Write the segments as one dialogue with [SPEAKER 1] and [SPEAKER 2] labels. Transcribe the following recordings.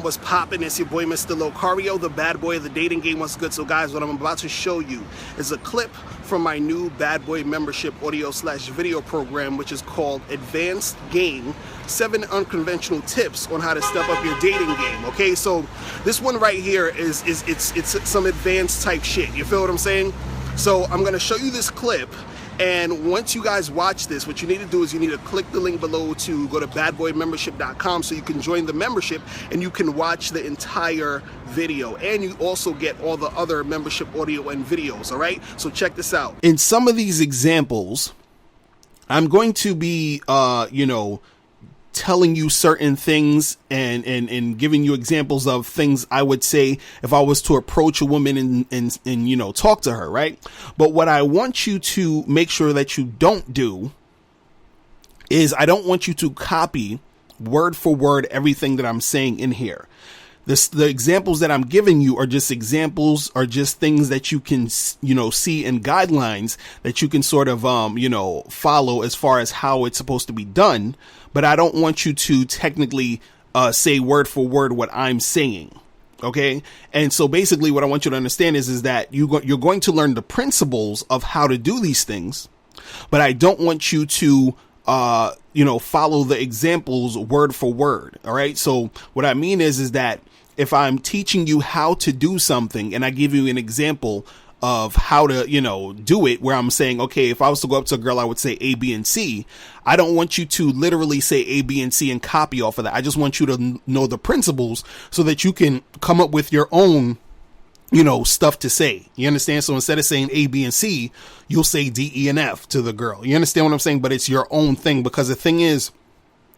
[SPEAKER 1] What's poppin'? It's your boy Mr. Locario, the bad boy of the dating game. What's good? So guys, what I'm about to show you is a clip from my new Bad Boy membership audio/video program, which is called Advanced Game, 7 Unconventional Tips on How to Step Up Your Dating Game. Okay, so this one right here is it's some advanced type shit. You feel what I'm saying? So I'm gonna show you this clip. And once you guys watch this, what you need to do is you need to click the link below to go to badboymembership.com so you can join the membership and you can watch the entire video. And you also get all the other membership audio and videos, all right? So check this out. In some of these examples, I'm going to be, telling you certain things and giving you examples of things I would say if I was to approach a woman and talk to her, right? But what I want you to make sure that you don't do is I don't want you to copy word for word everything that I'm saying in here. The examples that I'm giving you are just examples, are just things that you can, see in guidelines that you can sort of, follow as far as how it's supposed to be done. But I don't want you to technically say word for word what I'm saying. OK, and so basically what I want you to understand is that you're going to learn the principles of how to do these things. But I don't want you to follow the examples word for word. All right. So what I mean is that if I'm teaching you how to do something and I give you an example of how to, do it, where I'm saying, OK, if I was to go up to a girl, I would say A, B, and C. I don't want you to literally say A, B, and C and copy off of that. I just want you to know the principles so that you can come up with your own stuff to say. You understand? So instead of saying A, B, and C, you'll say D, E, and F to the girl. You understand what I'm saying? But it's your own thing, because the thing is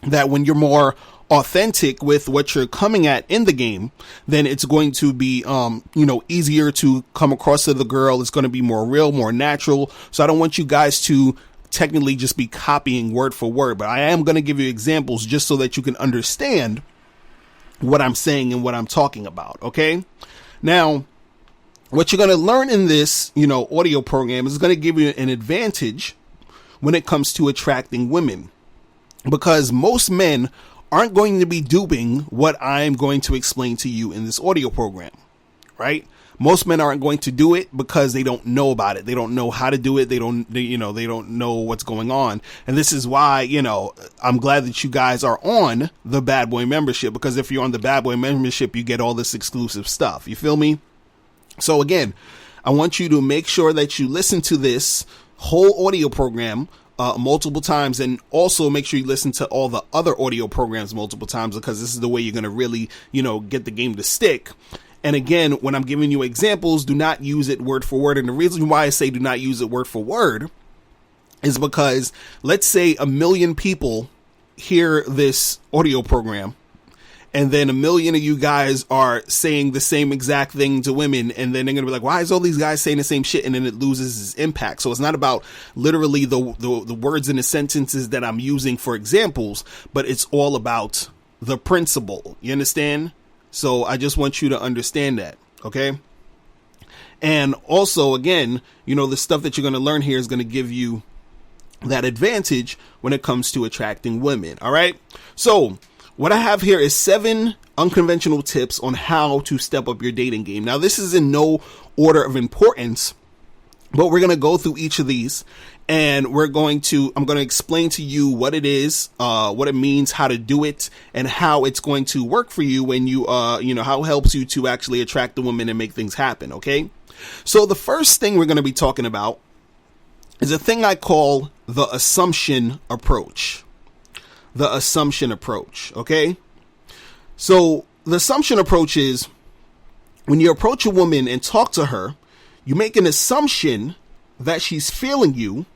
[SPEAKER 1] that when you're more authentic with what you're coming at in the game, then it's going to be, easier to come across to the girl. It's going to be more real, more natural. So I don't want you guys to technically just be copying word for word, but I am going to give you examples just so that you can understand what I'm saying and what I'm talking about. Okay. Now, what you're going to learn in this, audio program is going to give you an advantage when it comes to attracting women, because most men aren't going to be doing what I'm going to explain to you in this audio program, right? Most men aren't going to do it because they don't know about it. They don't know how to do it. They don't know what's going on. And this is why, I'm glad that you guys are on the Bad Boy membership, because if you're on the Bad Boy membership, you get all this exclusive stuff. You feel me? So again, I want you to make sure that you listen to this whole audio program multiple times, and also make sure you listen to all the other audio programs multiple times, because this is the way you're going to really, get the game to stick. And again, when I'm giving you examples, do not use it word for word. And the reason why I say do not use it word for word is because let's say 1 million people hear this audio program, and then 1 million of you guys are saying the same exact thing to women. And then they're going to be like, why is all these guys saying the same shit? And then it loses its impact. So it's not about literally the words in the sentences that I'm using for examples, but it's all about the principle. You understand? So I just want you to understand that. Okay. And also, again, the stuff that you're going to learn here is going to give you that advantage when it comes to attracting women. All right. So what I have here is 7 unconventional tips on how to step up your dating game. Now, this is in no order of importance, but we're going to go through each of these, and I'm going to explain to you what it is, what it means, how to do it, and how it's going to work for you when you, how it helps you to actually attract the woman and make things happen. Okay. So the first thing we're going to be talking about is a thing I call the assumption approach. The assumption approach. Okay. So the assumption approach is when you approach a woman and talk to her, you make an assumption that she's feeling you,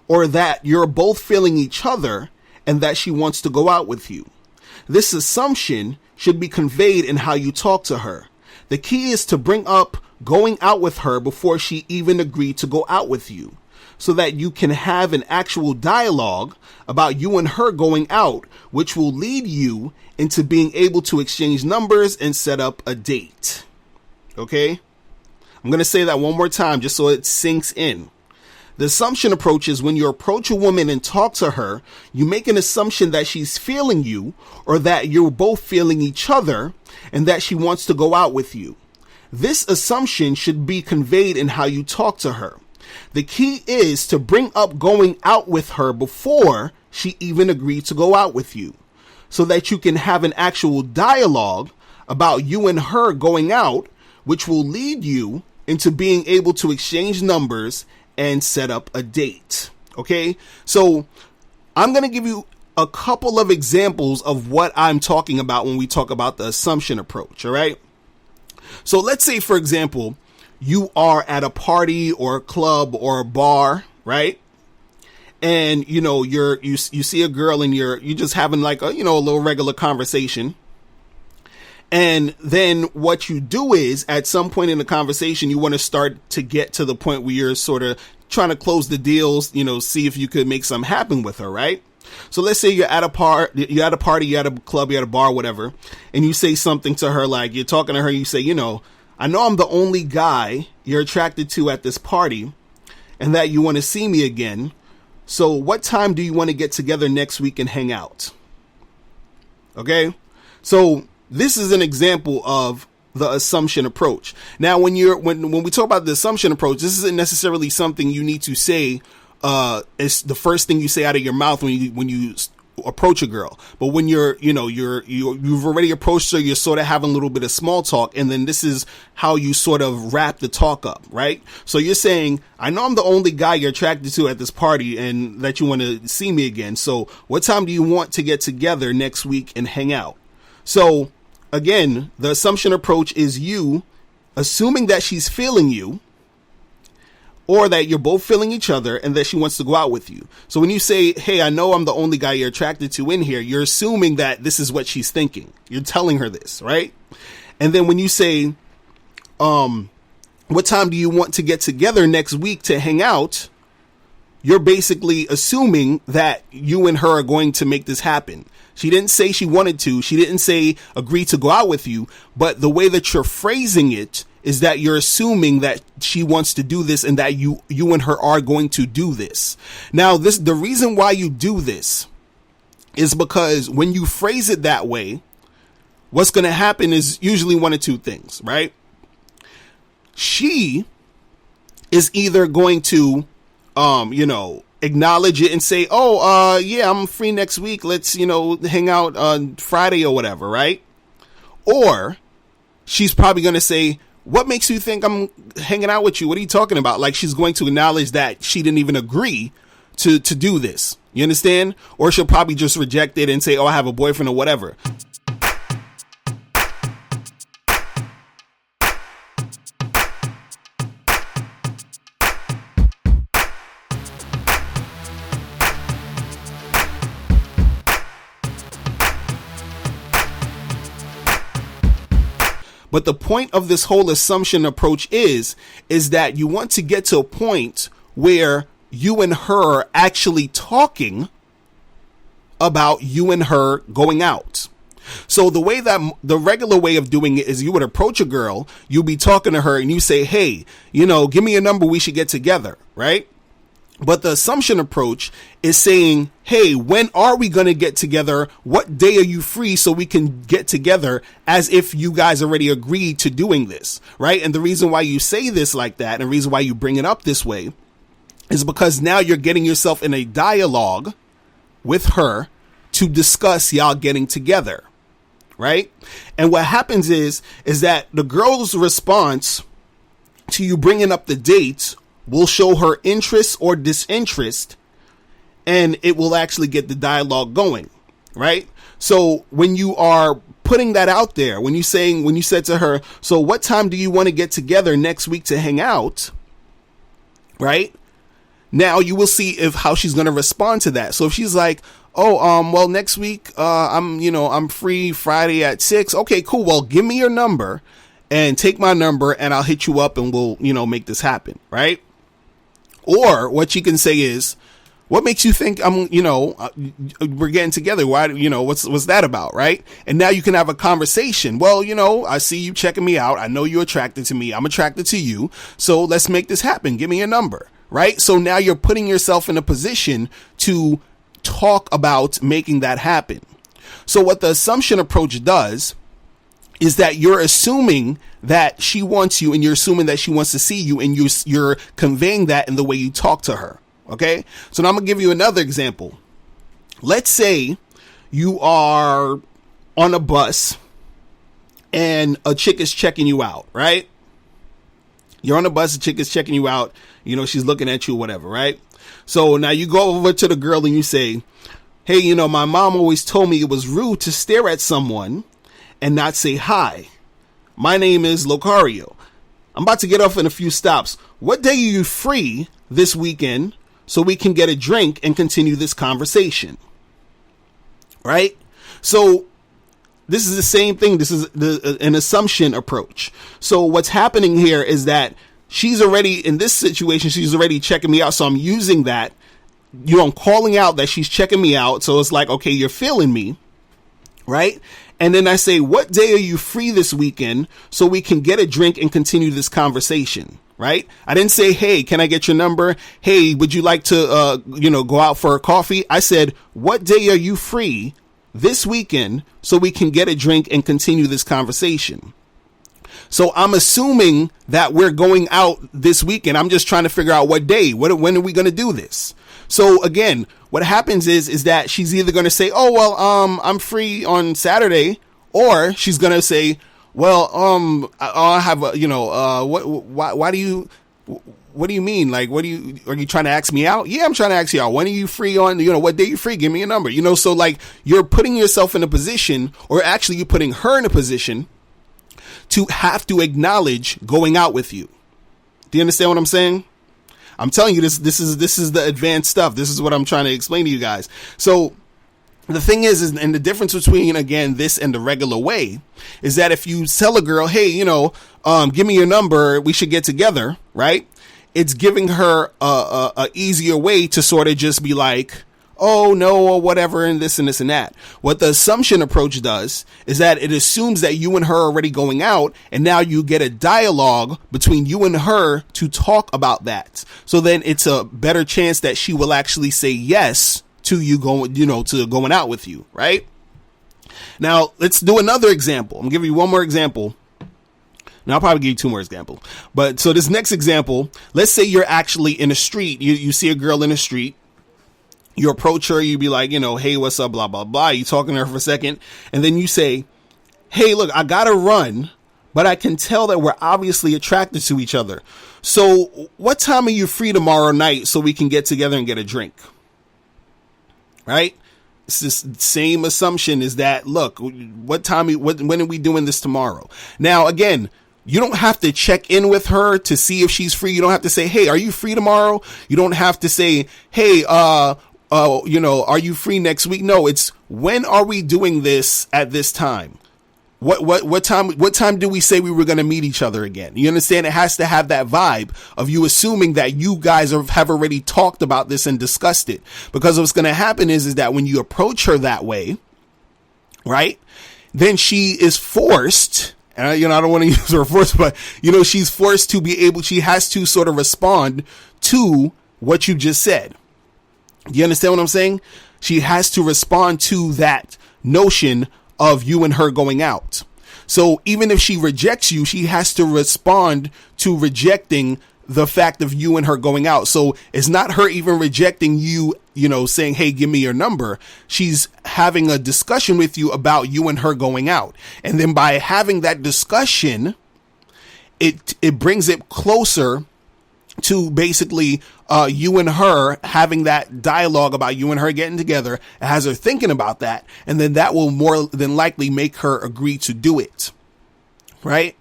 [SPEAKER 1] or that you're both feeling each other, and that she wants to go out with you. This assumption should be conveyed in how you talk to her. The key is to bring up going out with her before she even agreed to go out with you, so that you can have an actual dialogue about you and her going out, which will lead you into being able to exchange numbers and set up a date. Okay? I'm going to say that one more time just so it sinks in. The assumption approach is when you approach a woman and talk to her, you make an assumption that she's feeling you or that you're both feeling each other and that she wants to go out with you. This assumption should be conveyed in how you talk to her. The key is to bring up going out with her before she even agreed to go out with you, so that you can have an actual dialogue about you and her going out, which will lead you into being able to exchange numbers and set up a date. Okay, so I'm going to give you a couple of examples of what I'm talking about when we talk about the assumption approach. All right. So let's say, for example, you are at a party or a club or a bar, right? And, you know, you see a girl and you're just having like a, you know, a little regular conversation. And then what you do is at some point in the conversation, you want to start to get to the point where you're sort of trying to close the deals, you know, see if you could make something happen with her, right? So let's say you're at a party, you're at a club, you're at a bar, whatever, and you say something to her, like you're talking to her, you say, you know I'm the only guy you're attracted to at this party and that you want to see me again. So what time do you want to get together next week and hang out? Okay. So this is an example of the assumption approach. Now, when we talk about the assumption approach, this isn't necessarily something you need to say. It's the first thing you say out of your mouth when you approach a girl. But when you've already approached her, you're sort of having a little bit of small talk, and then this is how you sort of wrap the talk up, right? So you're saying, I know I'm the only guy you're attracted to at this party and that you want to see me again. So what time do you want to get together next week and hang out? So again, the assumption approach is you assuming that she's feeling you, or that you're both feeling each other and that she wants to go out with you. So when you say, hey, I know I'm the only guy you're attracted to in here, you're assuming that this is what she's thinking. You're telling her this, right? And then when you say, what time do you want to get together next week to hang out? You're basically assuming that you and her are going to make this happen. She didn't say she wanted to. She didn't say agree to go out with you. But the way that you're phrasing it is that you're assuming that she wants to do this and that you and her are going to do this. Now, the reason why you do this is because when you phrase it that way, what's going to happen is usually one of two things, right? She is either going to, acknowledge it and say, yeah, I'm free next week. Let's, hang out on Friday or whatever, right? Or she's probably going to say, what makes you think I'm hanging out with you? What are you talking about? Like, she's going to acknowledge that she didn't even agree to do this. You understand? Or she'll probably just reject it and say, I have a boyfriend or whatever. But the point of this whole assumption approach is that you want to get to a point where you and her are actually talking about you and her going out. So the regular way of doing it is you would approach a girl, you'll be talking to her and you say, hey, give me a number, we should get together, right? But the assumption approach is saying, hey, when are we going to get together? What day are you free so we can get together, as if you guys already agreed to doing this, right? And the reason why you say this like that and the reason why you bring it up this way is because now you're getting yourself in a dialogue with her to discuss y'all getting together, right? And what happens is that the girl's response to you bringing up the dates will show her interest or disinterest, and it will actually get the dialogue going, right? So when you are putting that out there, when you said to her, so what time do you want to get together next week to hang out, right? Now you will see how she's going to respond to that. So if she's like, well, next week, I'm free Friday at 6. Okay, cool. Well, give me your number and take my number and I'll hit you up and we'll, make this happen, right? Or what you can say is, what makes you think we're getting together? Why, what's that about? Right. And now you can have a conversation. Well, I see you checking me out. I know you're attracted to me. I'm attracted to you. So let's make this happen. Give me a number. right? So now you're putting yourself in a position to talk about making that happen. So what the assumption approach does is that you're assuming that she wants you, and you're assuming that she wants to see you, and you're conveying that in the way you talk to her. Okay. So now I'm gonna give you another example. Let's say you are on a bus and a chick is checking you out, right? You're on a bus, a chick is checking you out. You know, she's looking at you, whatever, right? So now you go over to the girl and you say, hey, you know, my mom always told me it was rude to stare at someone and not say hi. My name is Locario. I'm about to get off in a few stops. What day are you free this weekend so we can get a drink and continue this conversation? Right? So this is the same thing. This is an assumption approach. So what's happening here is that she's already, in this situation, she's already checking me out. So I'm using that. You know, I'm calling out that she's checking me out. So it's like, okay, you're feeling me. Right? And then I say, what day are you free this weekend so we can get a drink and continue this conversation? Right? I didn't say, hey, can I get your number? Hey, would you like to, go out for a coffee? I said, what day are you free this weekend so we can get a drink and continue this conversation? So I'm assuming that we're going out this weekend. I'm just trying to figure out what day, when are we going to do this? So again, what happens is that she's either going to say, oh, well, I'm free on Saturday, or she's going to say, well, I have a, what do you mean? Like, are you trying to ask me out? Yeah, I'm trying to ask you out. When are you free on, what day you free? Give me a number, so like you're putting yourself in a position, or actually you're putting her in a position to have to acknowledge going out with you. Do you understand what I'm saying? I'm telling you this is the advanced stuff. This is what I'm trying to explain to you guys. So the thing is, and the difference between, again, this and the regular way is that if you tell a girl, hey, give me your number, we should get together, right? It's giving her a easier way to sort of just be like, oh no, or whatever, and this and this and that. What the assumption approach does is that it assumes that you and her are already going out, and now you get a dialogue between you and her to talk about that. So then it's a better chance that she will actually say yes to you going, to going out with you, right? Now let's do another example. I'm gonna give you one more example. Now I'll probably give you two more examples. But so this next example, let's say you're actually in a street. You see a girl in the street. You approach her, you be like, hey, what's up, blah, blah, blah. You talking to her for a second. And then you say, hey, look, I got to run, but I can tell that we're obviously attracted to each other. So what time are you free tomorrow night so we can get together and get a drink? Right? It's this same assumption is that, look, when are we doing this tomorrow? Now, again, you don't have to check in with her to see if she's free. You don't have to say, hey, are you free tomorrow? You don't have to say, hey, are you free next week? No, it's when are we doing this at this time? What time do we say we were going to meet each other again? You understand? It has to have that vibe of you assuming that you guys have already talked about this and discussed it, because what's going to happen is that when you approach her that way, right, then she is forced, and I don't want to use her force, but she's forced to be able, she has to sort of respond to what you just said. Do you understand what I'm saying? She has to respond to that notion of you and her going out. So even if she rejects you, she has to respond to rejecting the fact of you and her going out. So it's not her even rejecting you, saying, hey, give me your number. She's having a discussion with you about you and her going out. And then by having that discussion, it brings it closer to basically you and her having that dialogue about you and her getting together. It has her thinking about that, and then that will more than likely make her agree to do it. Right?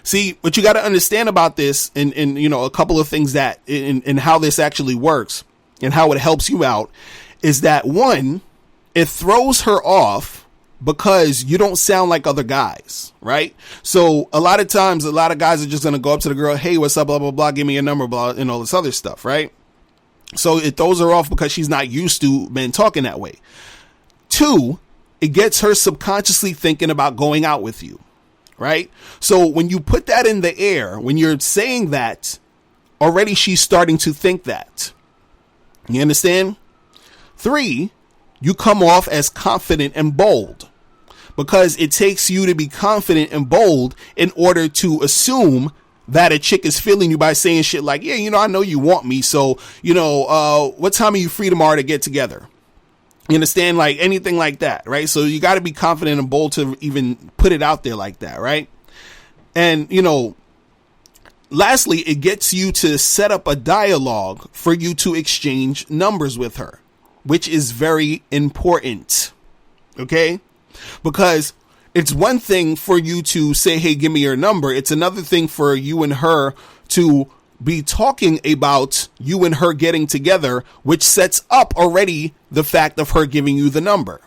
[SPEAKER 1] See, what you got to understand about this, and a couple of things that in how this actually works and how it helps you out, is that one, it throws her off because you don't sound like other guys, right? So a lot of times, a lot of guys are just going to go up to the girl, hey, what's up, blah, blah, blah, give me your number, blah, and all this other stuff, right? So it throws her off because she's not used to men talking that way. Two, it gets her subconsciously thinking about going out with you, right? So when you put that in the air, when you're saying that, already she's starting to think that. You understand? 3, you come off as confident and bold, because it takes you to be confident and bold in order to assume that a chick is feeling you by saying shit like, yeah, I know you want me. So, what time are you free tomorrow to get together? You understand? Like anything like that, right? So you got to be confident and bold to even put it out there like that, right? And, lastly, it gets you to set up a dialogue for you to exchange numbers with her, which is very important. Okay? Because it's one thing for you to say, hey, give me your number. It's another thing for you and her to be talking about you and her getting together, which sets up already the fact of her giving you the number.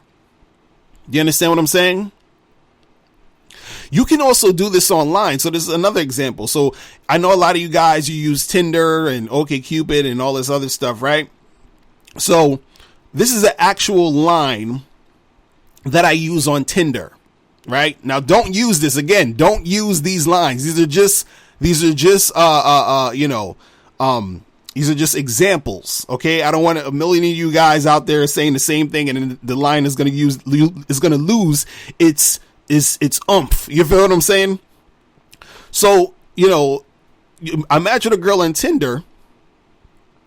[SPEAKER 1] Do you understand what I'm saying? You can also do this online. So this is another example. So I know a lot of you guys, you use Tinder and OkCupid and all this other stuff, right? So this is an actual line that I use on Tinder, right? Now, don't use this again. Don't use these lines. These are just examples. Okay. I don't want a million of you guys out there saying the same thing, and the line is going to lose its oomph. You feel what I'm saying? So, I match with a girl on Tinder,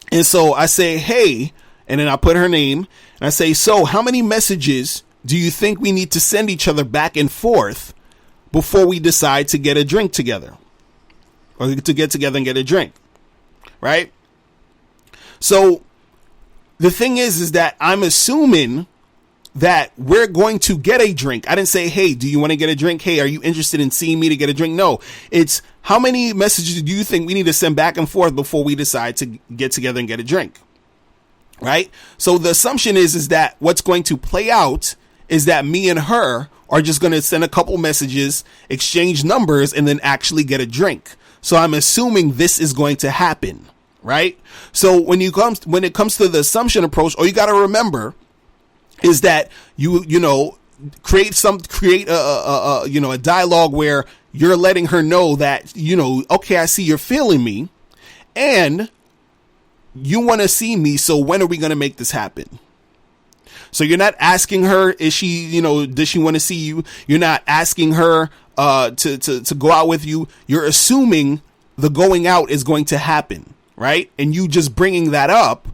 [SPEAKER 1] and so I say, hey, and then I put her name, and I say, so how many messages do you think we need to send each other back and forth before we decide to get a drink together, or to get together and get a drink? Right? So the thing is that I'm assuming that we're going to get a drink. I didn't say, hey, do you want to get a drink? Hey, are you interested in seeing me to get a drink? No, it's how many messages do you think we need to send back and forth before we decide to get together and get a drink? Right? So the assumption is that what's going to play out is that me and her are just going to send a couple messages, exchange numbers, and then actually get a drink. So I'm assuming this is going to happen, right? So when it comes to the assumption approach, all you got to remember is that you create a dialogue where you're letting her know that, okay, I see you're feeling me and you want to see me. So when are we going to make this happen? So you're not asking her, is she, does she want to see you? You're not asking her to go out with you. You're assuming the going out is going to happen, right? And you just bringing that up,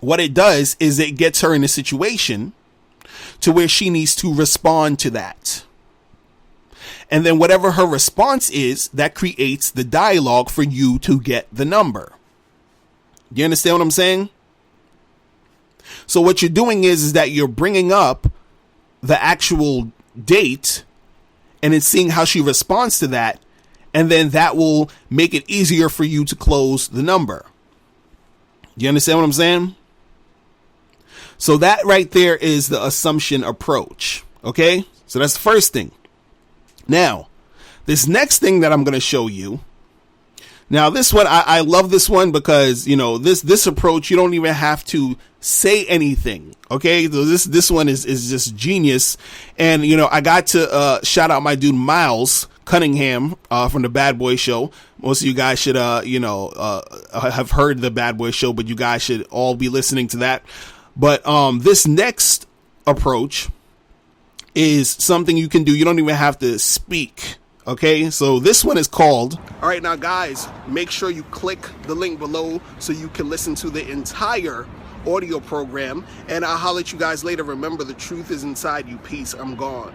[SPEAKER 1] what it does is it gets her in a situation to where she needs to respond to that. And then whatever her response is, that creates the dialogue for you to get the number. You understand what I'm saying? So what you're doing is that you're bringing up the actual date and then seeing how she responds to that. And then that will make it easier for you to close the number. You understand what I'm saying? So that right there is the assumption approach. Okay. So that's the first thing. Now, this next thing that I'm going to show you. Now, this one, I love this one because, this approach, you don't even have to say anything. Okay. So this one is just genius. And, I got to shout out my dude, Miles Cunningham, from the Bad Boy Show. Most of you guys should, have heard the Bad Boy Show, but you guys should all be listening to that. But, this next approach is something you can do. You don't even have to speak. Okay, so this one is called. All right, now guys, make sure you click the link below so you can listen to the entire audio program. And I'll holler at you guys later. Remember, the truth is inside you. Peace. I'm gone.